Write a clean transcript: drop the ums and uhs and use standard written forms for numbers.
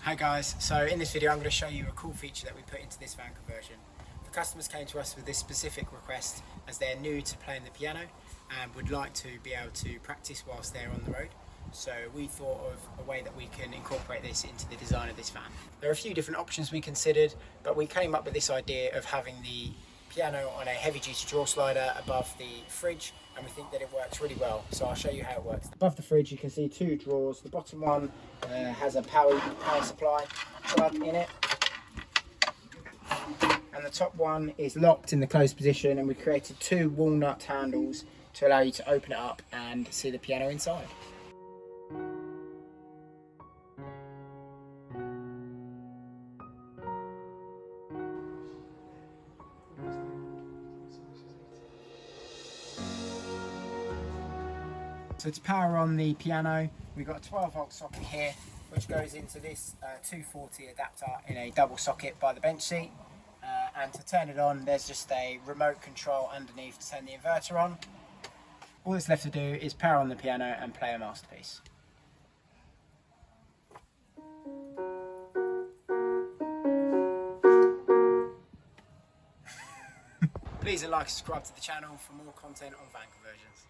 Hi guys, so in this video I'm going to show you a cool feature that we put into this van conversion. The customers came to us with this specific request as they're new to playing the piano and would like to be able to practice whilst they're on the road. So we thought of a way that we can incorporate this into the design of this van. There are a few different options we considered, but we came up with this idea of having the piano on a heavy duty drawer slider above the fridge, and we think that it works really well, so I'll show you how it works. Above the fridge you can see two drawers. The bottom one has a power supply plug in it, and the top one is locked in the closed position, and we created two walnut handles to allow you to open it up and see the piano inside. So to power on the piano, we've got a 12-volt socket here, which goes into this 240 adapter in a double socket by the bench seat. And to turn it on, there's just a remote control underneath to turn the inverter on. All that's left to do is power on the piano and play a masterpiece. Please like and subscribe to the channel for more content on van conversions.